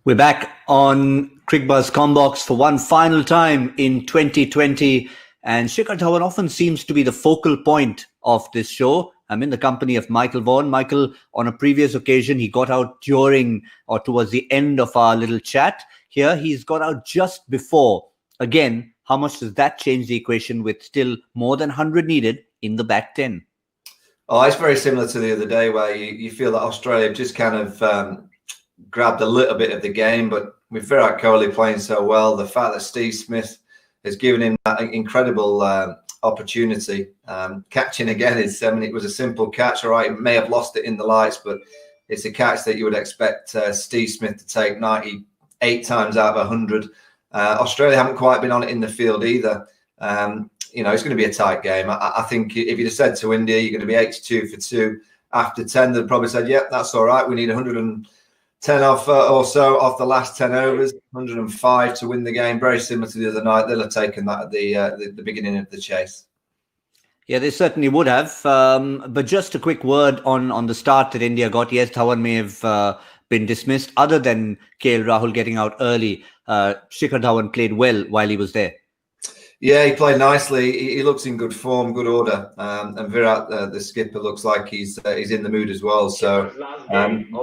We're back on Cricbuzz Comm for one final time in 2020. And Shikhar Dhawan often seems to be the focal point of this show. I'm in the company of Michael Vaughan. Michael, on a previous occasion, he got out during or towards the end of our little chat. Here, he's got out just before. Again, how much does that change the equation with still more than 100 needed in the back 10? Oh, it's very similar to the other day where you feel that Australia just kind of grabbed a little bit of the game, but with Virat Kohli playing so well, the fact that Steve Smith has given him that incredible opportunity. Catching again is, it was a simple catch. All right, it may have lost it in the lights, but it's a catch that you would expect Steve Smith to take 98 times out of 100. Australia haven't quite been on it in the field either. It's going to be a tight game. I think if you'd have said to India, you're going to be 82 for 2 after 10, they'd probably said, yep, that's all right. We need 110 off or so off the last 10 overs, 105 to win the game. Very similar to the other night. They'll have taken that at the beginning of the chase. Yeah, they certainly would have. But just a quick word on the start that India got. Yes, Dhawan may have been dismissed. Other than KL Rahul getting out early, Shikhar Dhawan played well while he was there. Yeah, he played nicely. He looks in good form, good order. And Virat, the skipper, looks like he's in the mood as well. So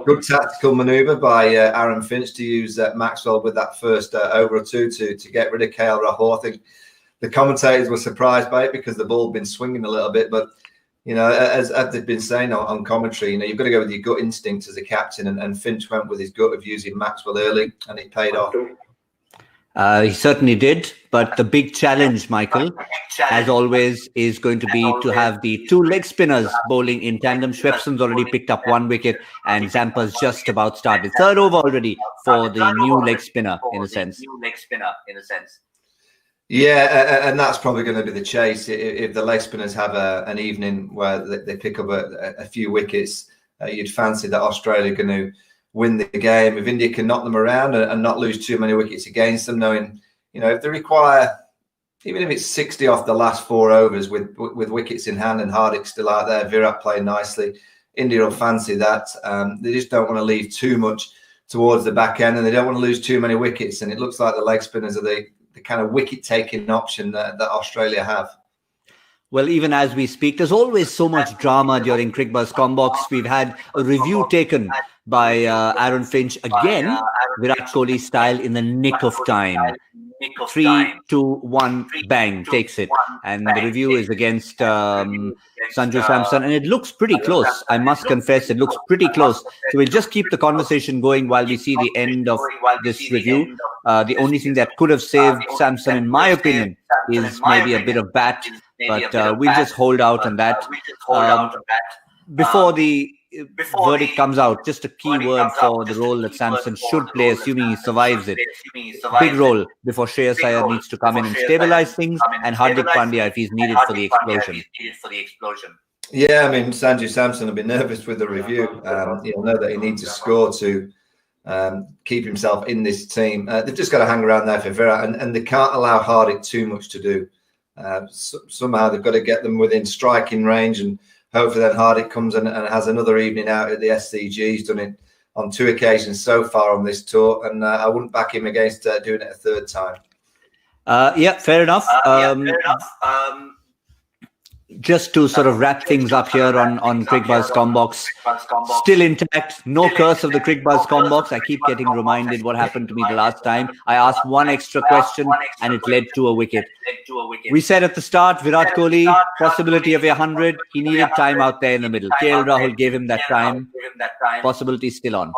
good tactical manoeuvre by Aaron Finch to use Maxwell with that first over or two to get rid of KL Rahul. I think the commentators were surprised by it because the ball had been swinging a little bit. But, as they've been saying on commentary, you've got to go with your gut instinct as a captain. And Finch went with his gut of using Maxwell early, and it paid off. He certainly did. But the big challenge, Michael, as always, is going to be to have the two leg spinners bowling in tandem. Swepson's already picked up 1 wicket and Zampa's just about started. Third over already for the new leg spinner, in a sense. Yeah, and that's probably going to be the chase. If the leg spinners have an evening where they pick up a few wickets, you'd fancy that Australia are going to win the game. If India can knock them around and not lose too many wickets against them, knowing, if they require, even if it's 60 off the last 4 overs with wickets in hand and Hardik still out there, Virat playing nicely, India will fancy that. They just don't want to leave too much towards the back end and they don't want to lose too many wickets. And it looks like the leg spinners are the kind of wicket-taking option that Australia have. Well, even as we speak, there's always so much drama during Cricbuzz Comm. We've had a review taken by Aaron Finch again, Virat Kohli style, in the nick of time. 3, 2, 1, bang, takes it. And the review is against Sanju Samson. And it looks pretty close. I must confess, it looks pretty close. So we'll just keep the conversation going while we see the end of this review. The only thing that could have saved Samson, in my opinion, is maybe a bit of bat. But we'll just hold out on that. Before the verdict comes out, just a key word for the role that Samson should play, assuming he survives it. Big role before Shreyas Iyer needs to come in and stabilize things, and Hardik Pandya if he's needed for the explosion. Yeah, Sanju Samson will be nervous with the review. He'll know that he needs to score to keep himself in this team. They've just got to hang around there for Virat, and they can't allow Hardik too much to do. Somehow they've got to get them within striking range, and hopefully then Hardik comes and has another evening out at the SCG. He's done it on 2 occasions so far on this tour, and I wouldn't back him against doing it a third time. Yeah, fair enough. Just to sort of wrap things up here on Cricbuzz Comm, still intact, no curse of the Cricbuzz Comm. I keep getting reminded what happened to me the last time. I asked one extra question and it led to a wicket. We said at the start, Virat Kohli, possibility of 100. He needed time out there in the middle. KL Rahul gave him that time. Possibility still on.